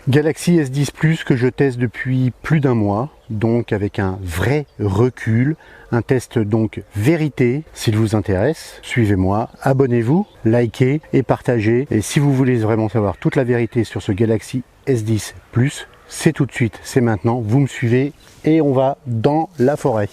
Galaxy S10 Plus que je teste depuis plus d'un mois, donc avec un vrai recul, un test donc vérité. S'il vous intéresse, suivez-moi, abonnez-vous, likez et partagez. Et si vous voulez vraiment savoir toute la vérité sur ce Galaxy S10 Plus, c'est tout de suite, c'est maintenant, vous me suivez et on va dans la forêt.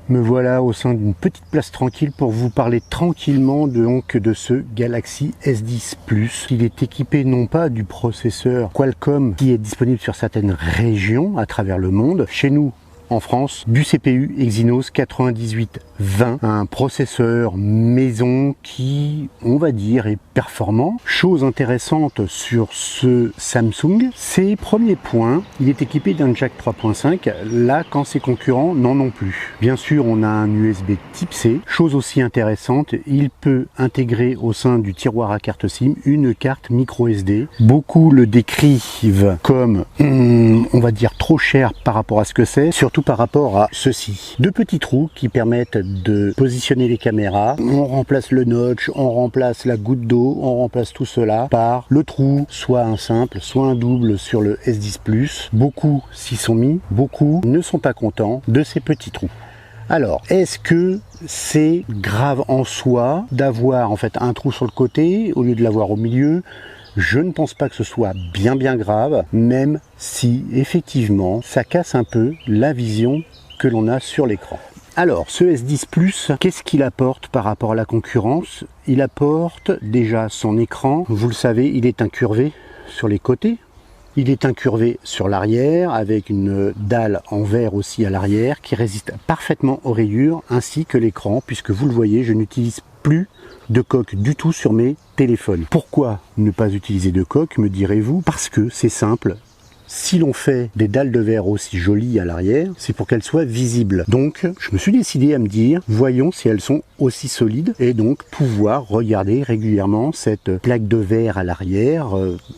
Me voilà au sein d'une petite place tranquille pour vous parler tranquillement de ce Galaxy S10 Plus. Il est équipé non pas du processeur Qualcomm qui est disponible sur certaines régions à travers le monde. Chez nous, en France, du CPU Exynos 9820, un processeur maison qui, on va dire, est performant. Chose intéressante sur ce Samsung, ses premiers points, il est équipé d'un jack 3.5, là quand ses concurrents n'en ont plus. Bien sûr, on a un USB Type C. Chose aussi intéressante, il peut intégrer au sein du tiroir à carte SIM une carte micro SD. Beaucoup le décrivent comme, on va dire, trop cher par rapport à ce que c'est, surtout par rapport à ceci. Deux petits trous qui permettent de positionner les caméras. On remplace le notch, on remplace la goutte d'eau, on remplace tout cela par le trou, soit un simple, soit un double sur le S10 Plus. Beaucoup s'y sont mis, beaucoup ne sont pas contents de ces petits trous. Alors, est-ce que c'est grave en soi d'avoir en fait un trou sur le côté au lieu de l'avoir au milieu? Je ne pense pas que ce soit bien grave, même si effectivement ça casse un peu la vision que l'on a sur l'écran. Alors ce S10 Plus, qu'est-ce qu'il apporte par rapport à la concurrence? Il apporte déjà son écran, vous le savez, il est incurvé sur les côtés. Il est incurvé sur l'arrière avec une dalle en verre aussi à l'arrière qui résiste parfaitement aux rayures ainsi que l'écran, puisque vous le voyez, je n'utilise plus de coque du tout sur mes téléphones. Pourquoi ne pas utiliser de coque, me direz-vous? Parce que c'est simple. Si l'on fait des dalles de verre aussi jolies à l'arrière, c'est pour qu'elles soient visibles. Donc, je me suis décidé à me dire, voyons si elles sont aussi solides et donc pouvoir regarder régulièrement cette plaque de verre à l'arrière,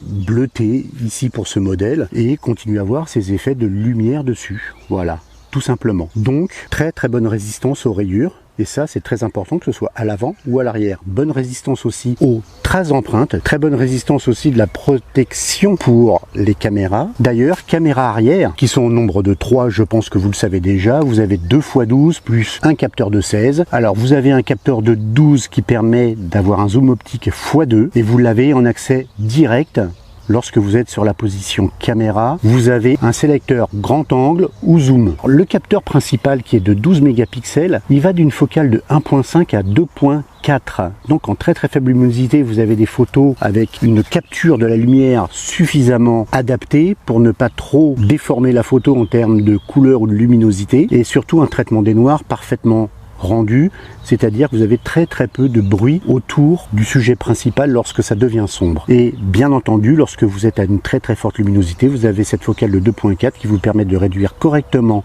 bleutée ici pour ce modèle, et continuer à voir ces effets de lumière dessus. Voilà, tout simplement. Donc, très bonne résistance aux rayures. Et ça, c'est très important que ce soit à l'avant ou à l'arrière. Bonne résistance aussi aux traces d'empreintes. Très bonne résistance aussi de la protection pour les caméras. D'ailleurs, caméras arrière, qui sont au nombre de 3, je pense que vous le savez déjà. Vous avez 2x12 plus un capteur de 16. Alors, vous avez un capteur de 12 qui permet d'avoir un zoom optique x2. Et vous l'avez en accès direct. Lorsque vous êtes sur la position caméra, vous avez un sélecteur grand angle ou zoom. Le capteur principal qui est de 12 mégapixels, il va d'une focale de 1.5 à 2.4. Donc en très faible luminosité, vous avez des photos avec une capture de la lumière suffisamment adaptée pour ne pas trop déformer la photo en termes de couleur ou de luminosité. Et surtout un traitement des noirs parfaitement rendu, c'est-à-dire que vous avez très peu de bruit autour du sujet principal lorsque ça devient sombre. Et bien entendu, lorsque vous êtes à une très forte luminosité, vous avez cette focale de 2.4 qui vous permet de réduire correctement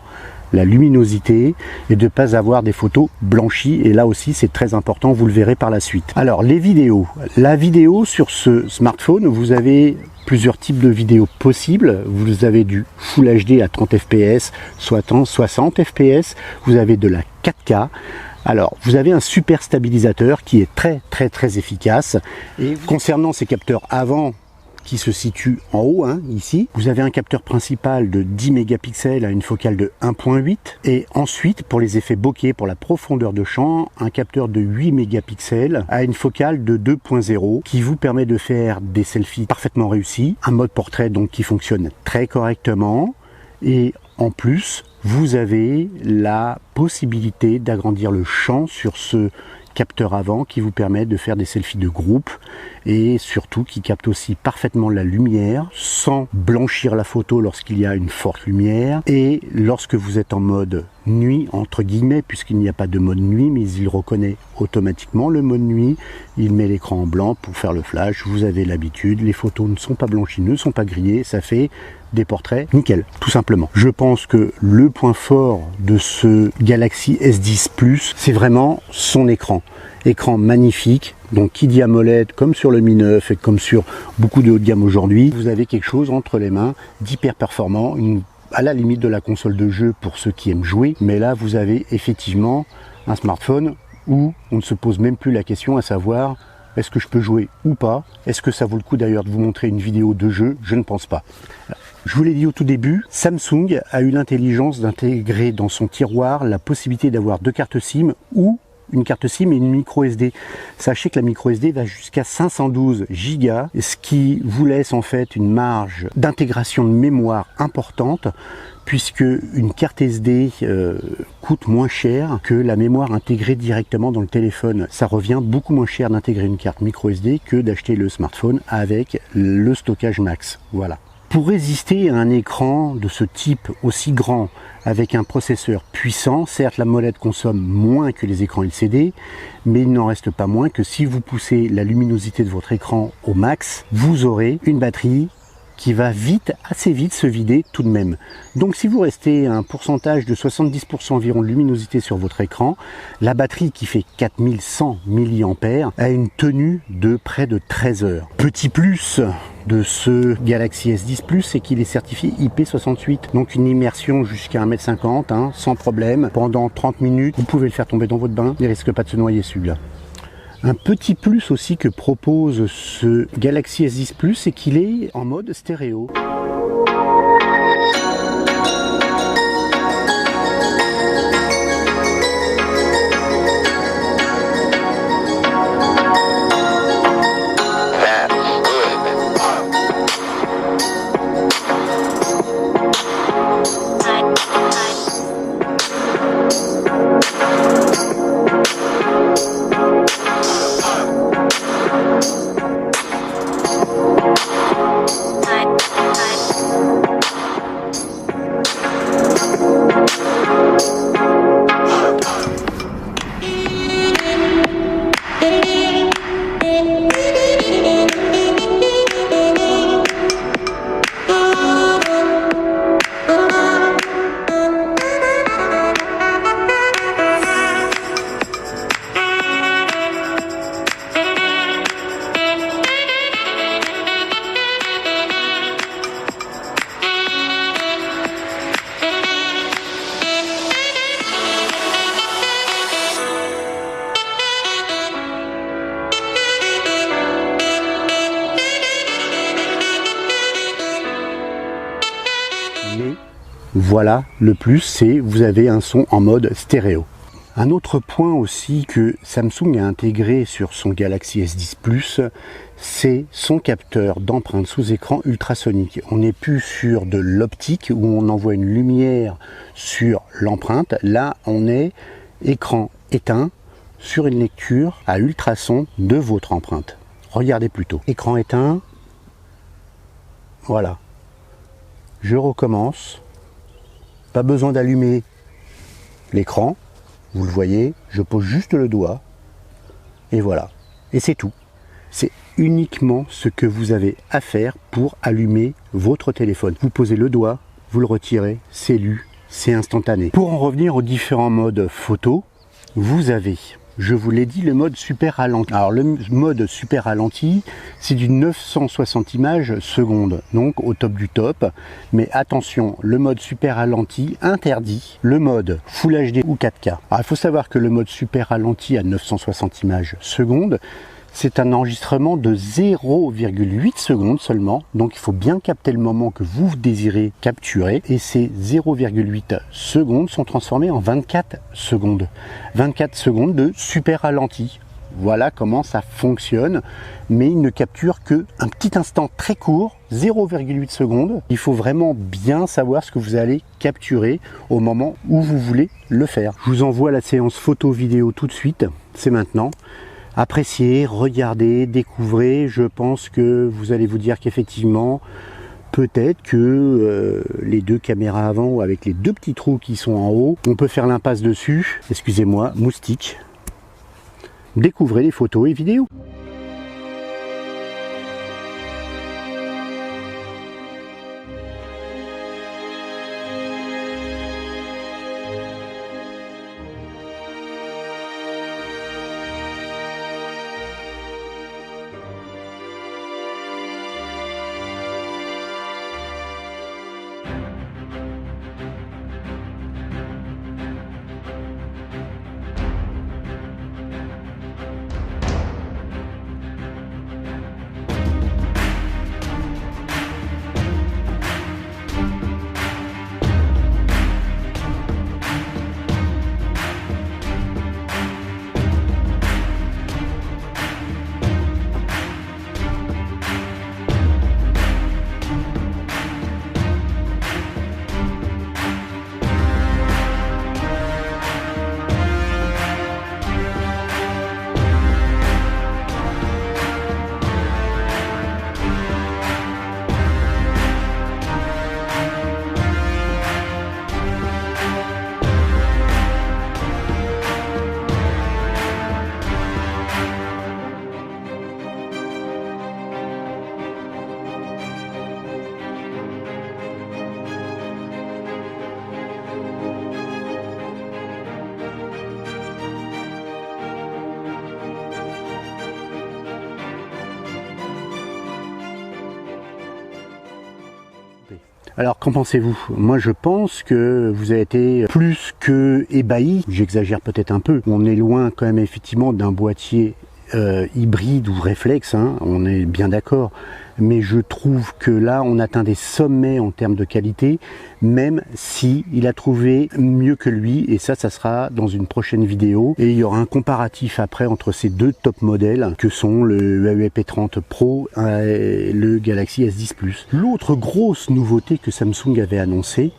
la luminosité et de ne pas avoir des photos blanchies. Et là aussi, c'est très important, vous le verrez par la suite. Alors, les vidéos. La vidéo sur ce smartphone, vous avez plusieurs types de vidéos possibles. Vous avez du Full HD à 30 fps, soit en 60 fps. Vous avez de la 4K. Alors, vous avez un super stabilisateur qui est très efficace. Et concernant ces capteurs avant, qui se situe en haut, ici. Vous avez un capteur principal de 10 mégapixels à une focale de 1.8 et ensuite pour les effets bokeh, pour la profondeur de champ, un capteur de 8 mégapixels à une focale de 2.0 qui vous permet de faire des selfies parfaitement réussis, un mode portrait donc qui fonctionne très correctement et en plus vous avez la possibilité d'agrandir le champ sur ce capteur avant qui vous permet de faire des selfies de groupe et surtout qui capte aussi parfaitement la lumière sans blanchir la photo lorsqu'il y a une forte lumière et lorsque vous êtes en mode nuit entre guillemets puisqu'il n'y a pas de mode nuit mais il reconnaît automatiquement le mode nuit, il met l'écran en blanc pour faire le flash, vous avez l'habitude, les photos ne sont pas blanchies, ne sont pas grillées, ça fait des portraits nickel, tout simplement. Je pense que le point fort de ce Galaxy S10 Plus, c'est vraiment son écran. Écran magnifique, donc qui dit AMOLED comme sur le Mi 9 et comme sur beaucoup de haut de gamme aujourd'hui, vous avez quelque chose entre les mains d'hyper performant, à la limite de la console de jeu pour ceux qui aiment jouer, mais là vous avez effectivement un smartphone où on ne se pose même plus la question à savoir est-ce que je peux jouer ou pas? Est-ce que ça vaut le coup d'ailleurs de vous montrer une vidéo de jeu? Je ne pense pas. Je vous l'ai dit au tout début, Samsung a eu l'intelligence d'intégrer dans son tiroir la possibilité d'avoir 2 cartes SIM ou une carte SIM et une micro SD. Sachez que la micro SD va jusqu'à 512 Go, ce qui vous laisse en fait une marge d'intégration de mémoire importante, puisque une carte SD coûte moins cher que la mémoire intégrée directement dans le téléphone. Ça revient beaucoup moins cher d'intégrer une carte micro SD que d'acheter le smartphone avec le stockage max. Voilà. Pour résister à un écran de ce type aussi grand, avec un processeur puissant, certes la molette consomme moins que les écrans LCD, mais il n'en reste pas moins que si vous poussez la luminosité de votre écran au max, vous aurez une batterie qui va vite, assez vite se vider tout de même. Donc si vous restez à un pourcentage de 70% environ de luminosité sur votre écran, la batterie qui fait 4100 mAh a une tenue de près de 13 heures. Petit plus de ce Galaxy S10 Plus, c'est qu'il est certifié IP68, donc une immersion jusqu'à 1,50 m, sans problème. Pendant 30 minutes, vous pouvez le faire tomber dans votre bain, il ne risque pas de se noyer celui-là. Un petit plus aussi que propose ce Galaxy S10 Plus, c'est qu'il est en mode stéréo. Mais voilà, le plus, c'est vous avez un son en mode stéréo. Un autre point aussi que Samsung a intégré sur son Galaxy S10 Plus, c'est son capteur d'empreinte sous écran ultrasonique. On n'est plus sur de l'optique où on envoie une lumière sur l'empreinte. Là, on est écran éteint sur une lecture à ultrason de votre empreinte. Regardez plutôt. Écran éteint. Voilà. Je recommence. Pas besoin d'allumer l'écran. Vous le voyez, je pose juste le doigt. Et voilà. Et c'est tout. C'est uniquement ce que vous avez à faire pour allumer votre téléphone. Vous posez le doigt, vous le retirez, c'est lu, c'est instantané. Pour en revenir aux différents modes photo, vous avez, je vous l'ai dit, le mode super ralenti. Alors le mode super ralenti, c'est du 960 images secondes, donc au top du top. Mais attention, le mode super ralenti interdit le mode Full HD ou 4K. Alors il faut savoir que le mode super ralenti à 960 images secondes, c'est un enregistrement de 0,8 secondes seulement, donc il faut bien capter le moment que vous désirez capturer, et ces 0,8 secondes sont transformées en 24 secondes. 24 secondes de super ralenti. Voilà comment ça fonctionne, mais il ne capture que un petit instant très court, 0,8 secondes. Il faut vraiment bien savoir ce que vous allez capturer au moment où vous voulez le faire. Je vous envoie la séance photo-vidéo tout de suite, c'est maintenant. Appréciez, regardez, découvrez. Je pense que vous allez vous dire qu'effectivement, peut-être que les deux caméras avant, avec les deux petits trous qui sont en haut, on peut faire l'impasse dessus. Excusez-moi, moustique. Découvrez les photos et vidéos. Alors qu'en pensez-vous? Moi je pense que vous avez été plus que ébahi, j'exagère peut-être un peu, on est loin quand même effectivement d'un boîtier hybride ou réflexe, hein, on est bien d'accord, mais je trouve que là on atteint des sommets en termes de qualité, même si il a trouvé mieux que lui, et ça sera dans une prochaine vidéo, et il y aura un comparatif après entre ces deux top modèles que sont le Huawei P30 Pro et le Galaxy S10 Plus. L'autre grosse nouveauté que Samsung avait annoncé,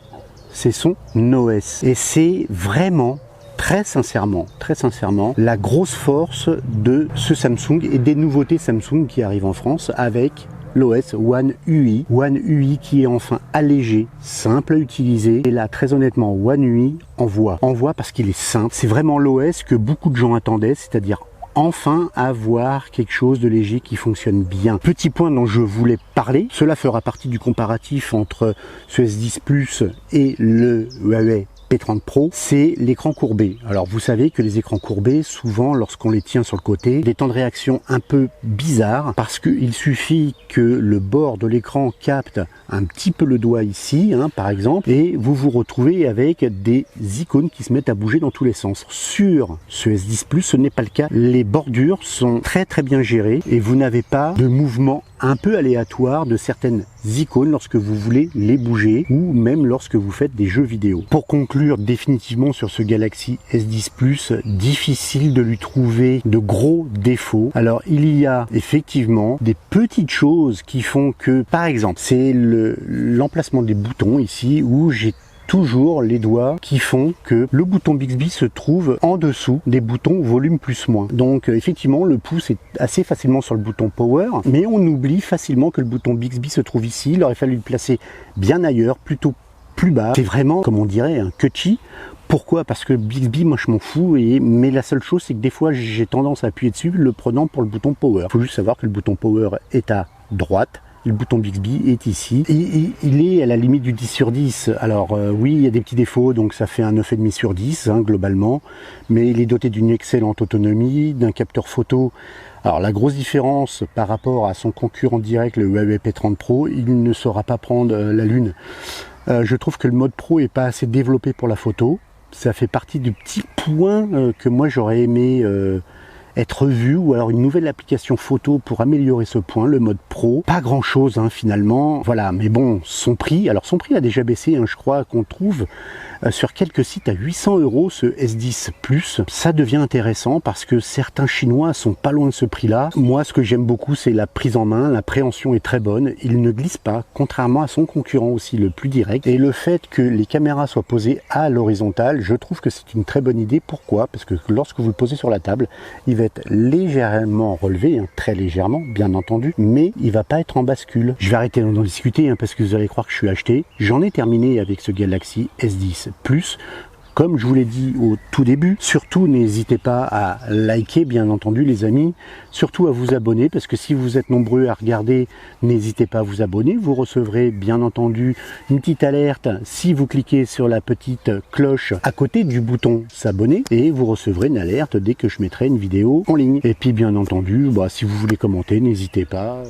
c'est son OS, et c'est vraiment très sincèrement, la grosse force de ce Samsung et des nouveautés Samsung qui arrivent en France avec l'OS One UI. One UI qui est enfin allégé, simple à utiliser. Et là, très honnêtement, One UI envoie parce qu'il est simple. C'est vraiment l'OS que beaucoup de gens attendaient, c'est-à-dire enfin avoir quelque chose de léger qui fonctionne bien. Petit point dont je voulais parler, cela fera partie du comparatif entre ce S10 Plus et le Huawei P30 Pro, c'est l'écran courbé. Alors vous savez que les écrans courbés, souvent lorsqu'on les tient sur le côté, des temps de réaction un peu bizarres parce qu'il suffit que le bord de l'écran capte un petit peu le doigt ici, hein, par exemple, et vous vous retrouvez avec des icônes qui se mettent à bouger dans tous les sens. Sur ce S10 Plus, ce n'est pas le cas. Les bordures sont très bien gérées et vous n'avez pas de mouvement un peu aléatoire de certaines icônes lorsque vous voulez les bouger ou même lorsque vous faites des jeux vidéo. Pour conclure définitivement sur ce Galaxy S10 Plus, difficile de lui trouver de gros défauts. Alors il y a effectivement des petites choses qui font que, par exemple, c'est l'emplacement des boutons ici où j'ai toujours les doigts qui font que le bouton Bixby se trouve en dessous des boutons volume plus moins. Donc effectivement le pouce est assez facilement sur le bouton Power, mais on oublie facilement que le bouton Bixby se trouve ici. Il aurait fallu le placer bien ailleurs, plutôt plus bas. C'est vraiment, comme on dirait, un cutchy. Pourquoi? Parce que Bixby, moi je m'en fous, mais la seule chose c'est que des fois j'ai tendance à appuyer dessus le prenant pour le bouton Power. Il faut juste savoir que le bouton Power est à droite. Le bouton Bixby est ici et il est à la limite du 10 sur 10. Alors oui, il y a des petits défauts, donc ça fait un 9,5 sur 10 hein, globalement, mais il est doté d'une excellente autonomie, d'un capteur photo. Alors la grosse différence par rapport à son concurrent direct, le Huawei P30 Pro, il ne saura pas prendre la lune. Je trouve que le mode Pro est pas assez développé pour la photo. Ça fait partie du petit point que moi j'aurais aimé être vu, ou alors une nouvelle application photo pour améliorer ce point, le mode Pro. Pas grand chose hein, finalement, voilà, mais bon, son prix, alors son prix a déjà baissé, hein, je crois qu'on trouve sur quelques sites à 800 € ce S10 Plus. Ça devient intéressant parce que certains Chinois sont pas loin de ce prix-là. Moi, ce que j'aime beaucoup, c'est la prise en main, la préhension est très bonne, il ne glisse pas, contrairement à son concurrent aussi le plus direct. Et le fait que les caméras soient posées à l'horizontale, je trouve que c'est une très bonne idée. Pourquoi? Parce que lorsque vous le posez sur la table, il va être légèrement relevé, hein, très légèrement, bien entendu, mais il va pas être en bascule. Je vais arrêter d'en discuter hein, parce que vous allez croire que je suis acheté. J'en ai terminé avec ce Galaxy S10 Plus. Comme je vous l'ai dit au tout début, surtout n'hésitez pas à liker, bien entendu les amis, surtout à vous abonner, parce que si vous êtes nombreux à regarder, n'hésitez pas à vous abonner. Vous recevrez bien entendu une petite alerte si vous cliquez sur la petite cloche à côté du bouton s'abonner, et vous recevrez une alerte dès que je mettrai une vidéo en ligne. Et puis bien entendu, si vous voulez commenter, n'hésitez pas.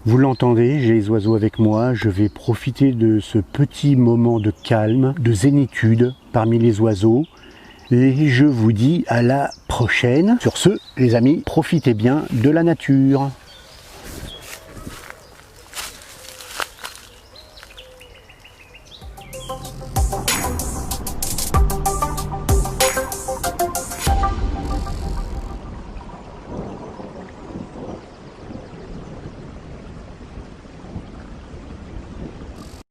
Vous l'entendez, j'ai les oiseaux avec moi, je vais profiter de ce petit moment de calme, de zénitude parmi les oiseaux. Et je vous dis à la prochaine. Sur ce, les amis, profitez bien de la nature.